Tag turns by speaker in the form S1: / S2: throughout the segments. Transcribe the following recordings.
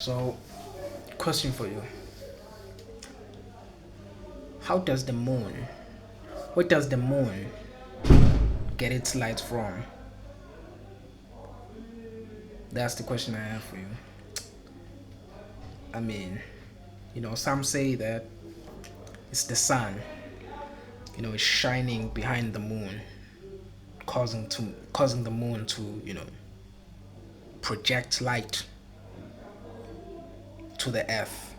S1: So, question for you: How does the moon? Where does the moon get its light from? That's the question I have for you. I mean, some say that it's the sun. It's shining behind the moon, causing the moon to project light to the earth.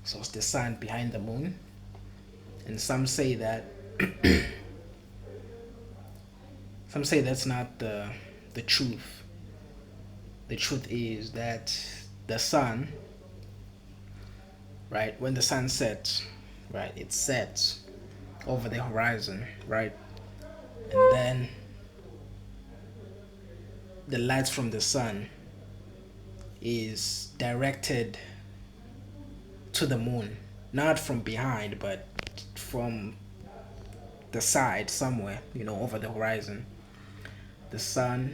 S1: So it's the sun behind the moon, and some say that's not the truth. The truth is that the sun, right? When the sun sets, right, it sets over the horizon, right? And then the light from the sun is directed to the moon, not from behind, but from the side somewhere, over the horizon. The sun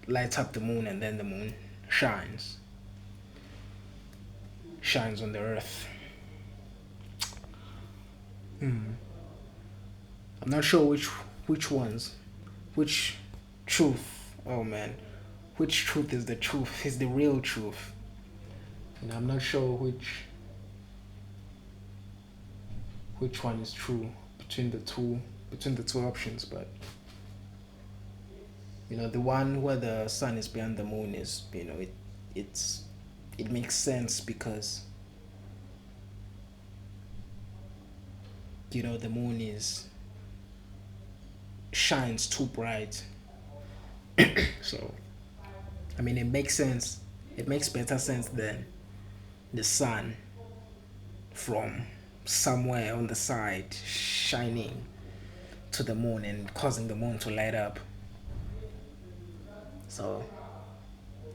S1: lights up the moon, and then the moon shines, shines on the earth. I'm not sure which ones, which truth. Oh man, which truth is the truth? Is the real truth? And I'm not sure which one is true between the two options. But the one where the sun is behind the moon is it's it makes sense because the moon is shines too bright. So I mean, it makes sense. It makes better sense than the sun from somewhere on the side shining to the moon and causing the moon to light up. So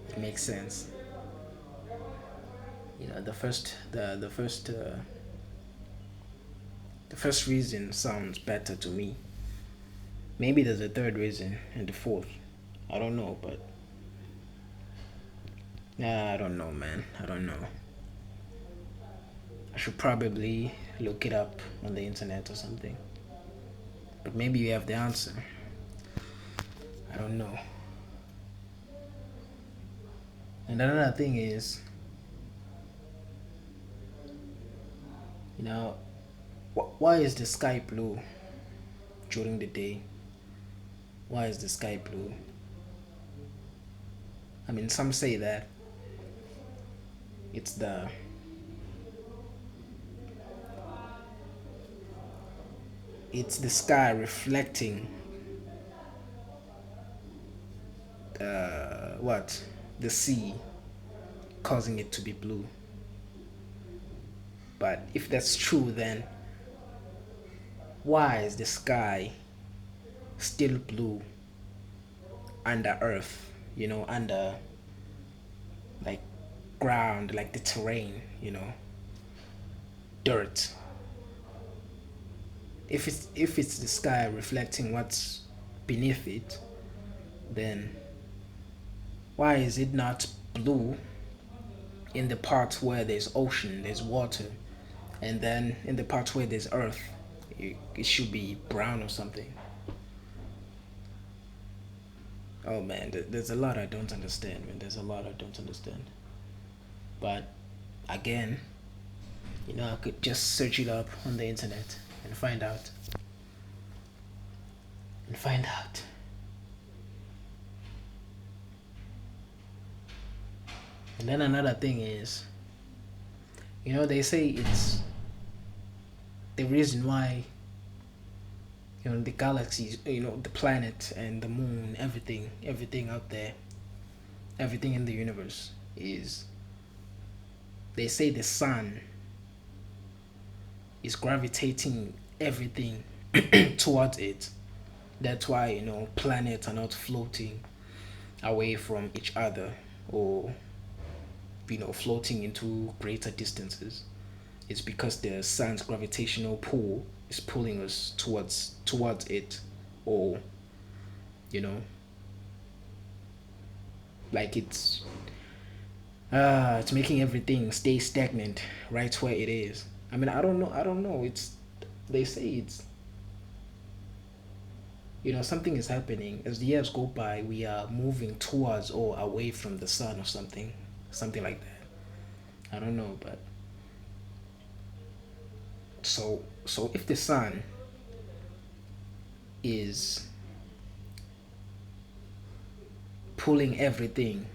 S1: it makes sense. The first reason sounds better to me. Maybe there's a third reason and the fourth. I don't know, but yeah, I don't know, man. I don't know. I should probably look it up on the internet or something. But maybe you have the answer. I don't know. And another thing is, you know, why is the sky blue during the day? Why is the sky blue? I mean, some say that it's the sky reflecting what the sea, causing it to be blue. But if that's true, then why is the sky still blue under earth? Under like ground, like the terrain, dirt. If it's the sky reflecting what's beneath it, then why is it not blue in the part where there's ocean, there's water, and then in the part where there's earth, it should be brown or something? Oh man, there's a lot I don't understand, man. There's a lot I don't understand. But again, I could just search it up on the internet and find out. And find out. And then another thing is, they say it's the reason why, the galaxies, the planet and the moon, everything out there, everything in the universe is, they say the sun is gravitating everything towards it. That's why, planets are not floating away from each other or, floating into greater distances. It's because the sun's gravitational pull is pulling us towards it, or you know, like It's making everything stay stagnant right where it is. I mean, I don't know. They say it's, something is happening as the years go by. We are moving towards or away from the sun or something like that. I don't know, but so if the sun is pulling everything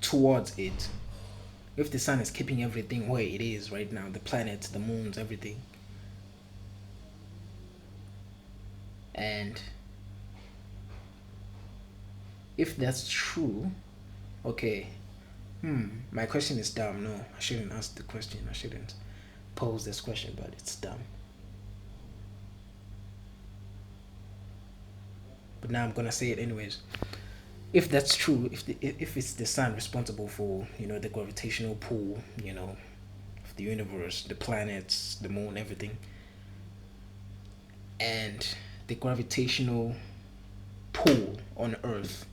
S1: towards it, if the sun is keeping everything where it is right now, the planets, the moons, everything, and if that's true, okay, my question is dumb. No, I shouldn't ask the question. I shouldn't pose this question, but it's dumb. But now I'm gonna say it anyways. If that's true, if it's the sun responsible for the gravitational pull, of the universe, the planets, the moon, everything, and the gravitational pull on Earth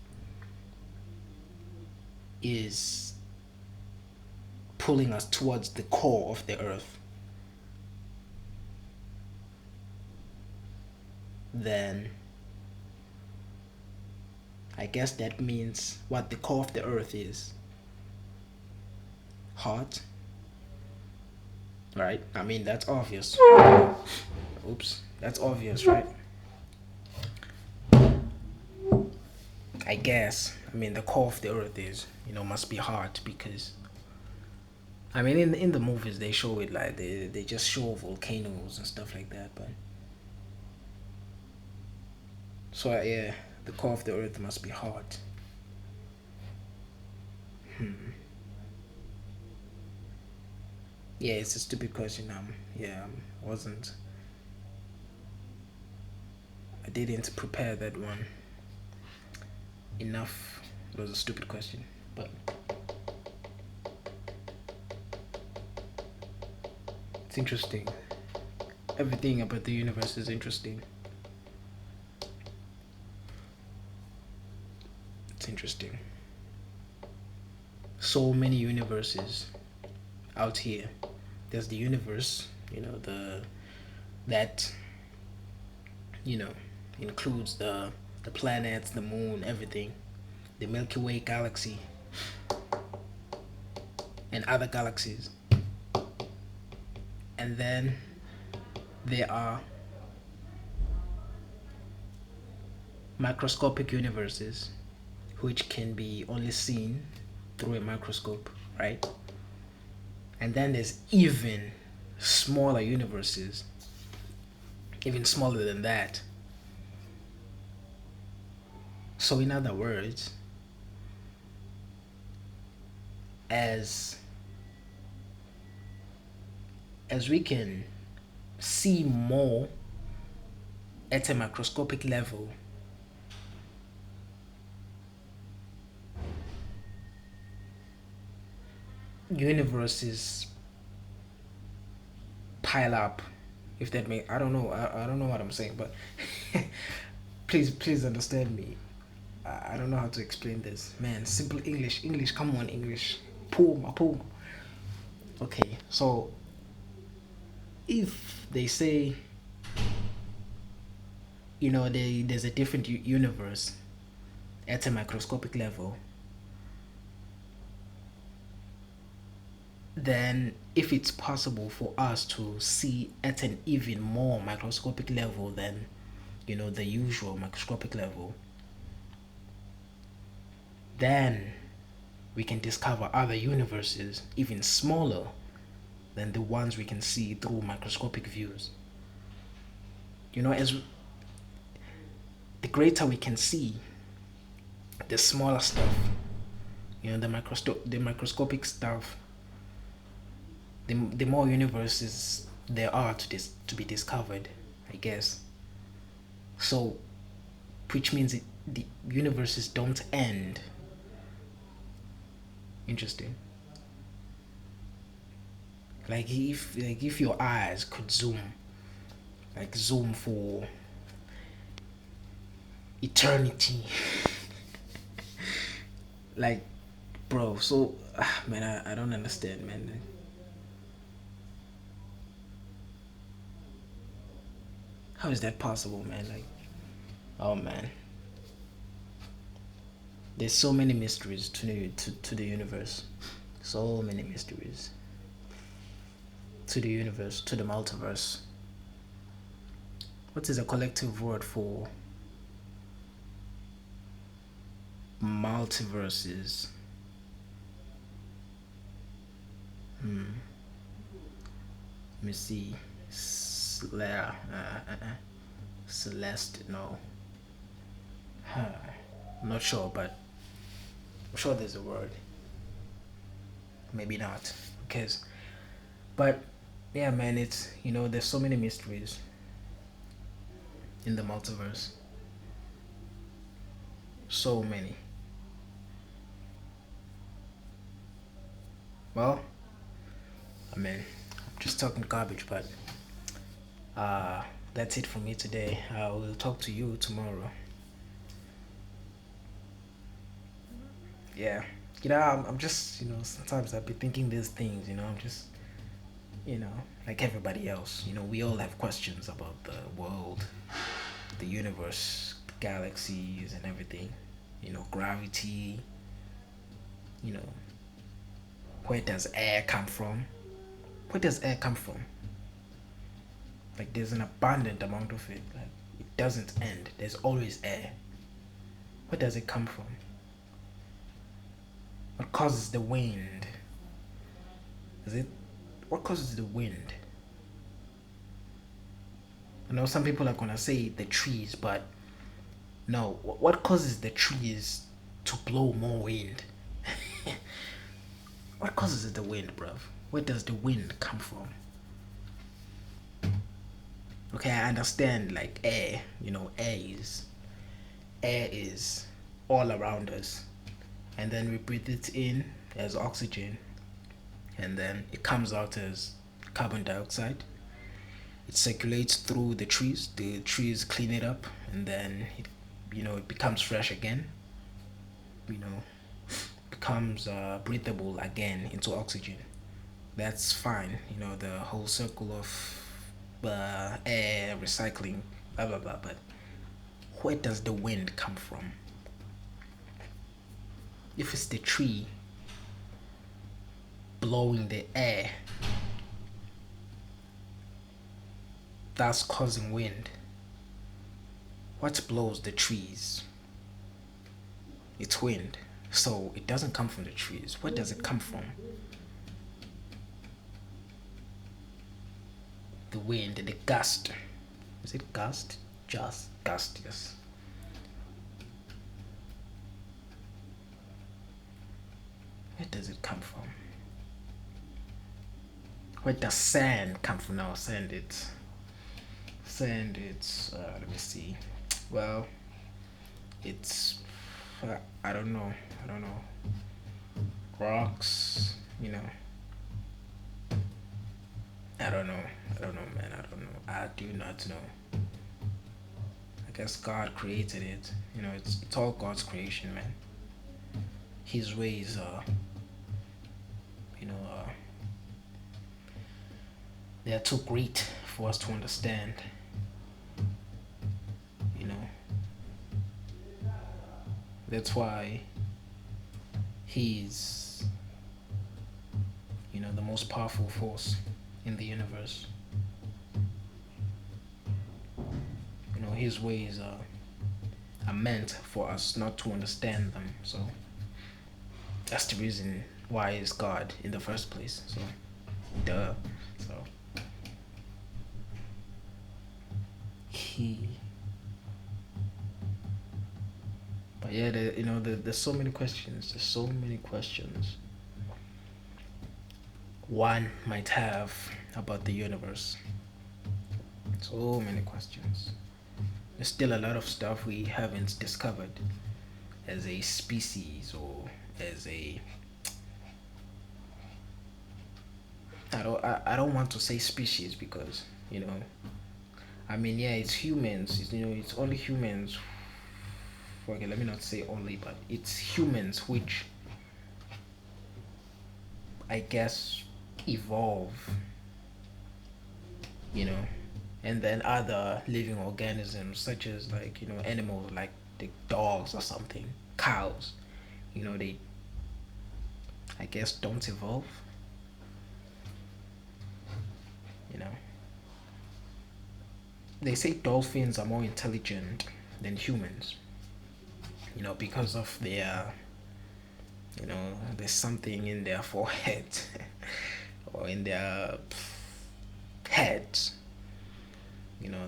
S1: is pulling us towards the core of the Earth, then I guess that means what the core of the Earth is hot, right? I mean, that's obvious. Oops, that's obvious, right? I guess. I mean, the core of the Earth is, must be hot because, I mean, in the movies they show it like they just show volcanoes and stuff like that, but so yeah, the core of the Earth must be hot. Hmm. Yeah, it's a stupid question. Yeah, wasn't. I didn't prepare that one enough. It was a stupid question, but it's interesting. Everything about the universe is interesting. It's interesting. So many universes out here. There's the universe, the that you know includes the planets, the moon, everything, the Milky Way galaxy, and other galaxies. And then there are microscopic universes, which can be only seen through a microscope, right? And then there's even smaller universes, even smaller than that. So, in other words, as as we can see more at a microscopic level, universes pile up. If that may, I don't know what I'm saying, but please understand me. I don't know how to explain this, man. Simple English. Come on, English. Pull. Okay, so if they say there's a different universe at a microscopic level, then if it's possible for us to see at an even more microscopic level than the usual microscopic level, then we can discover other universes even smaller than the ones we can see through microscopic views. As the greater we can see, the smaller stuff, the microscopic stuff, the more universes there are to be discovered, I guess. So, which means the universes don't end. Interesting. Like if your eyes could zoom for eternity, like bro. So, man, I don't understand, man. How is that possible, man? Like, oh man, there's so many mysteries to the universe, so many mysteries to the universe, to the multiverse. What is a collective word for multiverses? Let me see. Celeste, no. Huh. I'm not sure, but I'm sure there's a word. Maybe not. Because, but yeah, man, it's, there's so many mysteries in the multiverse. So many. Well, I mean, I'm just talking garbage, but uh, that's it for me today. I will talk to you tomorrow. Yeah. I'm just, sometimes I'll be thinking these things, I'm just, you know, like everybody else, we all have questions about the world, the universe, galaxies, and everything. Gravity, you know, where does air come from? Where does air come from? Like, there's an abundant amount of it. Like, it doesn't end. There's always air. Where does it come from? What causes the wind? Is it? What causes the wind? I know some people are gonna say the trees, but no. What causes the trees to blow more wind? What causes the wind, bruv? Where does the wind come from? Okay, I understand like air. Air is all around us, and then we breathe it in as oxygen, and then it comes out as carbon dioxide. It circulates through the trees clean it up, and then it becomes fresh again, you know becomes breathable again into oxygen. That's fine, the whole circle of air recycling, blah blah blah. But where does the wind come from? If it's the tree blowing the air that's causing wind, what blows the trees? It's wind. So it doesn't come from the trees. Where does it come from? The wind, the gust. Is it gust? Just gust, yes. Where does it come from? Where does sand come from? Now, it's let me see. Well, it's I don't know. Rocks, I don't know. Man. I don't know. I do not know. I guess God created it. It's all God's creation, man. His ways are, you know, they are too great for us to understand. You know, that's why He's, the most powerful force in the universe. His ways are meant for us not to understand them. So that's the reason why he's God in the first place. So, duh. So he. But yeah, there's so many questions. There's so many questions one might have about the universe. So many questions. There's still a lot of stuff we haven't discovered as a species, or as a, I don't want to say species, because I mean, yeah, it's humans. It's only humans. Okay, let me not say only, but it's humans which I guess, evolve, you know, and then other living organisms, such as like, animals like the dogs or something, cows, they, I guess, don't evolve, you know. They say dolphins are more intelligent than humans, because of their, there's something in their forehead or in their heads,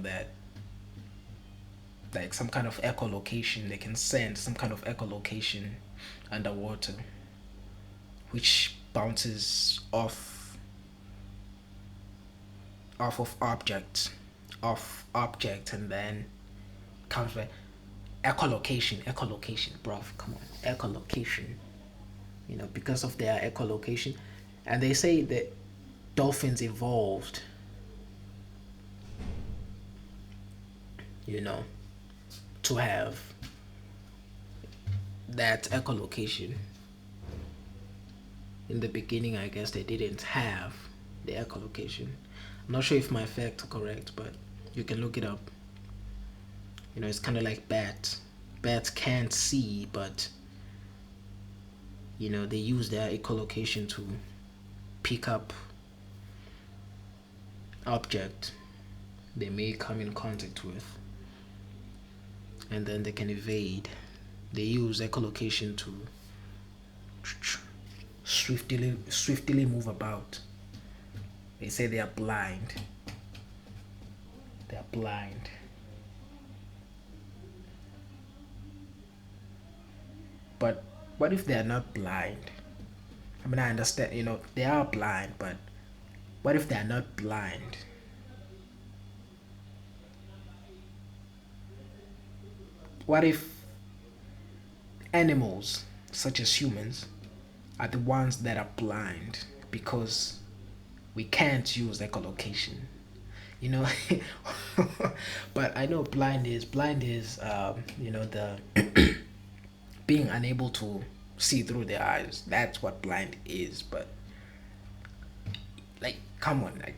S1: that like some kind of echolocation, they can sense some kind of echolocation underwater, which bounces off of objects, and then comes by echolocation, bro. Come on, echolocation. Because of their echolocation, and they say that dolphins evolved, you know, to have that echolocation. In the beginning, I guess they didn't have the echolocation. I'm not sure if my facts are correct, but you can look it up. It's kind of like bats. Bats can't see, but they use their echolocation to pick up object they may come in contact with, and then they can evade. They use echolocation to swiftly move about. They say they are blind. They are blind. But what if they are not blind? I mean, I understand, they are blind, but what if they are not blind? What if animals, such as humans, are the ones that are blind because we can't use echolocation? You know, but I know blind is the being unable to see through their eyes. That's what blind is. But like, come on, like,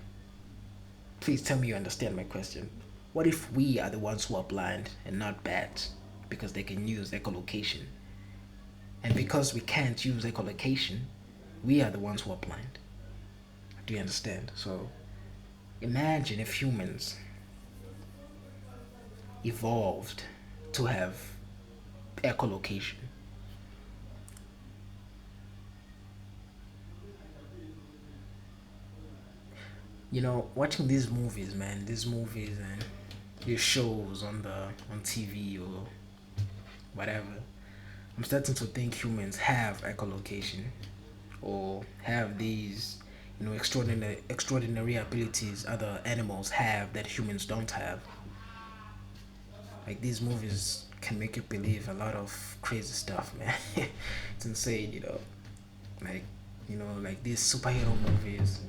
S1: please tell me you understand my question. What if we are the ones who are blind and not bats because they can use echolocation? And because we can't use echolocation, we are the ones who are blind. Do you understand? So imagine if humans evolved to have echolocation. Watching these movies, man, these movies and these shows on TV or whatever, I'm starting to think humans have echolocation or have these, extraordinary abilities other animals have that humans don't have. Like, these movies can make you believe a lot of crazy stuff, man. It's insane, like, like these superhero movies.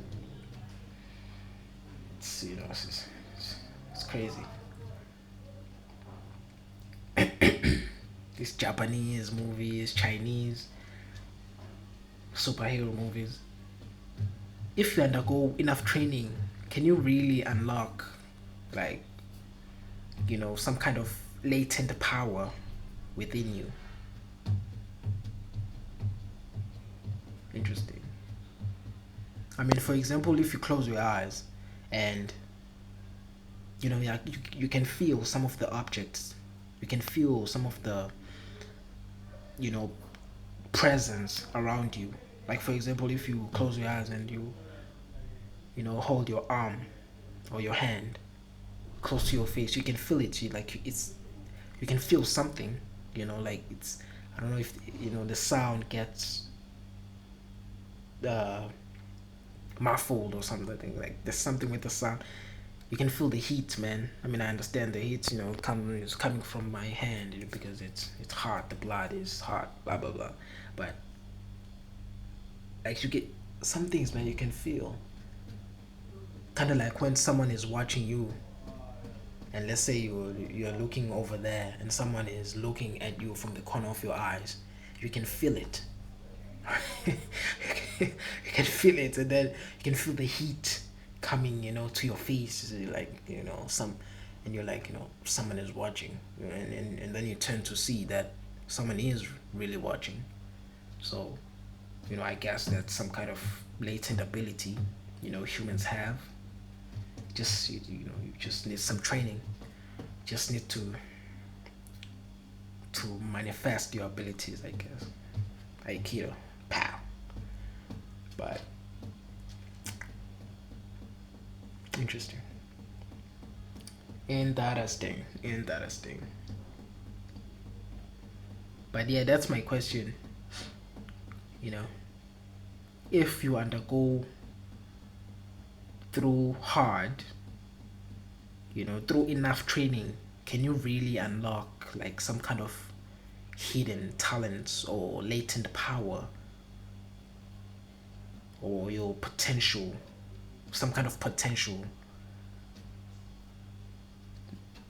S1: It's crazy. These Japanese movies, Chinese superhero movies. If you undergo enough training, can you really unlock, like, some kind of latent power within you? Interesting. I mean, for example, if you close your eyes and yeah, you can feel some of the objects, you can feel some of the you know presence around you. Like, for example, if you close your eyes and you hold your arm or your hand close to your face, you can feel it. You can feel something. Like, it's, I don't know if the sound gets uh, muffled or something. Like, there's something with the sound. You can feel the heat, man. I mean, I understand the heat. Is coming from my hand, because it's hot. The blood is hot. Blah blah blah. But like, you get some things, man. You can feel kind of like when someone is watching you, and let's say you're looking over there, and someone is looking at you from the corner of your eyes. You can feel it. you can feel it, and then you can feel the heat coming, to your face, like, some, and you're like, someone is watching, and then you turn to see that someone is really watching. So, I guess that's some kind of latent ability, humans have. Just you just need some training. Just need to manifest your abilities, I guess. Aikido, pow. But interesting. Interesting. Interesting. But yeah, that's my question. You know, if you undergo through hard, through enough training, can you really unlock like some kind of hidden talents or latent power or your potential, some kind of potential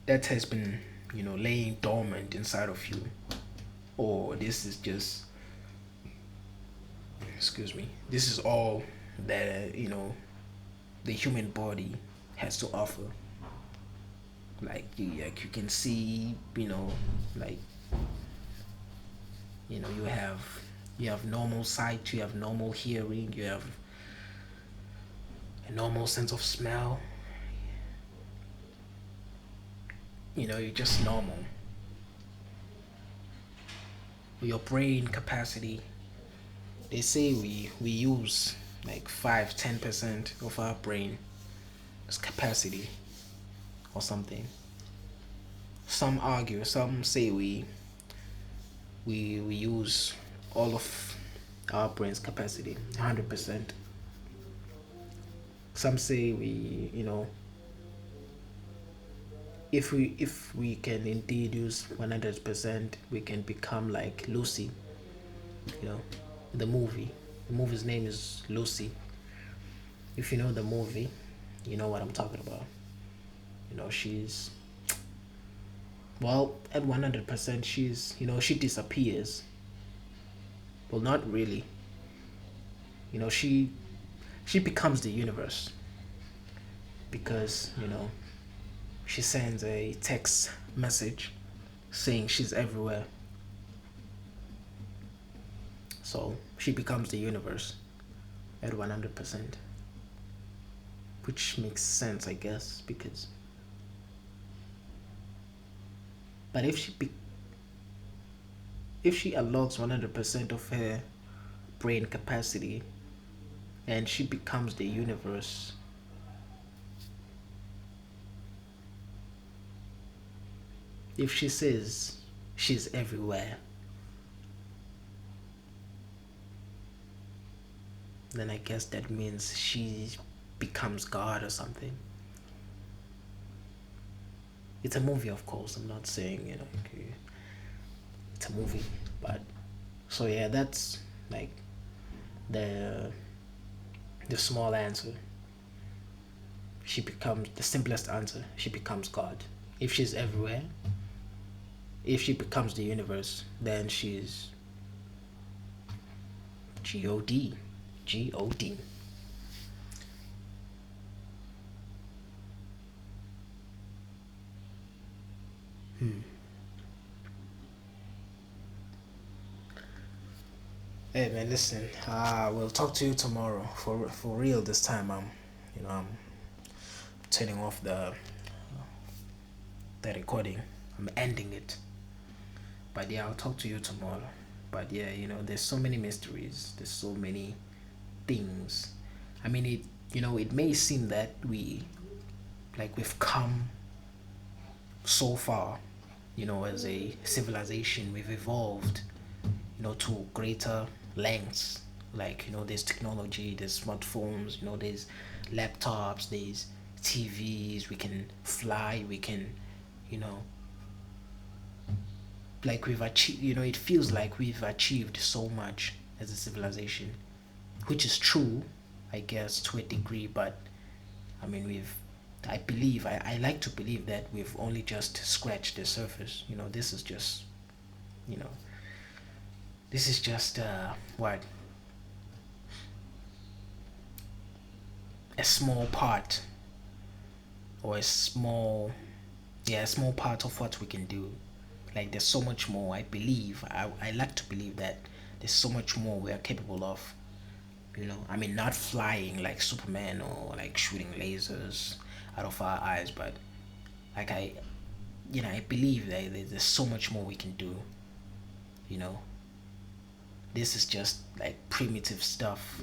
S1: that has been, laying dormant inside of you? Or this is just, excuse me, this is all that, the human body has to offer. Like you can see, like, you have normal sight, you have normal hearing, you have a normal sense of smell. You're just normal. Your brain capacity, they say we use like 5-10% of our brain as capacity or something. Some argue, some say we use all of our brain's capacity, 100%. Some say we, if we can indeed use 100%, we can become like Lucy, you know the movie. The movie's name is Lucy. If you know the movie, you know what I'm talking about. She's, well, at 100%, she disappears. Well, not really. She becomes the universe because, she sends a text message saying she's everywhere. So she becomes the universe at 100%, which makes sense, I guess, because. But if she unlocks 100% of her brain capacity and she becomes the universe, if she says she's everywhere, then I guess that means she becomes God or something. It's a movie, of course. I'm not saying, okay, it's a movie, but so yeah, that's like the the small answer. She becomes the simplest answer. She becomes God. If she's everywhere, if she becomes the universe, then she's God. God. Hey man, listen. We'll talk to you tomorrow for real this time. I'm turning off the recording. I'm ending it. But yeah, I'll talk to you tomorrow. But yeah, there's so many mysteries. There's so many things. I mean, it may seem that we've come so far, as a civilization. We've evolved, to greater lengths. Like, there's technology, there's smartphones, there's laptops, there's TVs, we can fly, we can, you know, like we've achieved, it feels like we've achieved so much as a civilization, which is true, I guess, to a degree, but I mean, I like to believe that we've only just scratched the surface. This is just, you know, this is just what a small part, or a small part of what we can do. Like there's so much more. I like to believe that there's so much more we are capable of. I mean, not flying like Superman or like shooting lasers out of our eyes, but like I believe that there's so much more we can do. You know, this is just like primitive stuff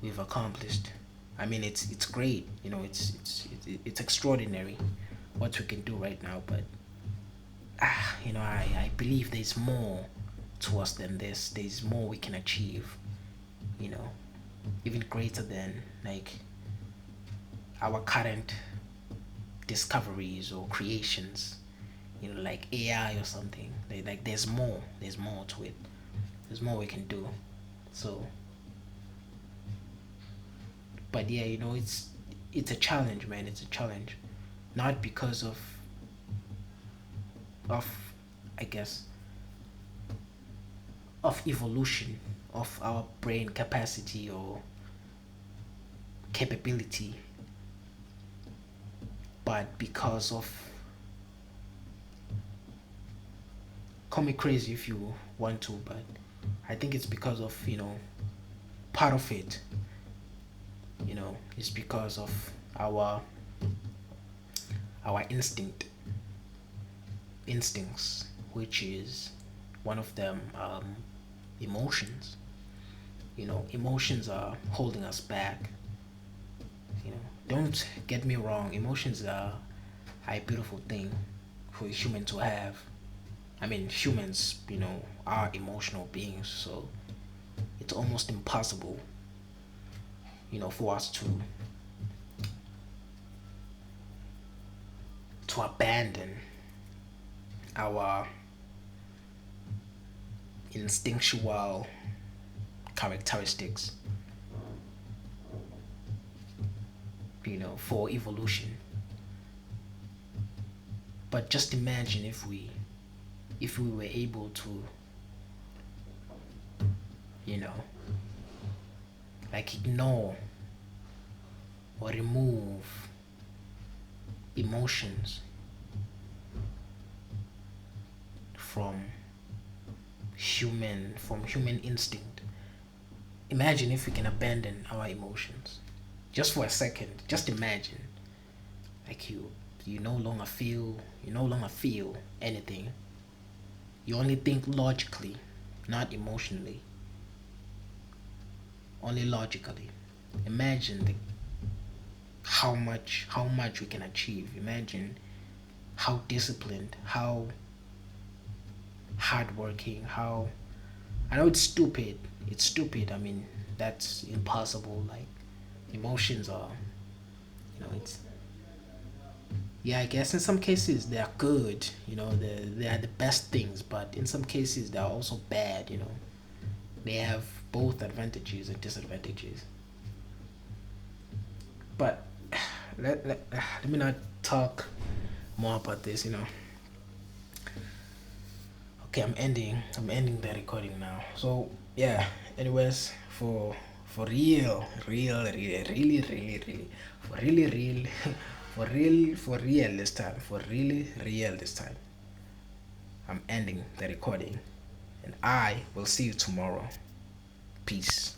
S1: we've accomplished. I mean, it's great. It's extraordinary what we can do right now. But I believe there's more to us than this. There's more we can achieve. You know, even greater than like our current discoveries or creations. Like AI or something. Like there's more. There's more to it. There's more we can do. So, but yeah, it's a challenge, man. It's a challenge, not because of I guess of evolution of our brain capacity or capability, but because of, call me crazy if you want to, but I think it's because of part of it. It's because of our our instincts, which is one of them, emotions. Emotions are holding us back. Don't get me wrong, emotions are a beautiful thing for a human to have. I mean, humans, are emotional beings, so it's almost impossible, for us to abandon our instinctual characteristics, for evolution. But just imagine if we were able to, you know, like ignore or remove emotions from human instinct. Imagine if we can abandon our emotions just for a second. Just imagine, like you no longer feel anything. You only think logically, not emotionally, only logically. Imagine how much we can achieve. Imagine how disciplined, how hardworking, how, I know it's stupid. It's stupid. I mean, that's impossible. Like, emotions are, it's, yeah, I guess in some cases they are good. They are the best things, but in some cases they are also bad. They have both advantages and disadvantages. But let me not talk more about this. Okay, I'm ending the recording now. So yeah. Anyways, for real, for real this time, for really real this time, I'm ending the recording, and I will see you tomorrow. Peace.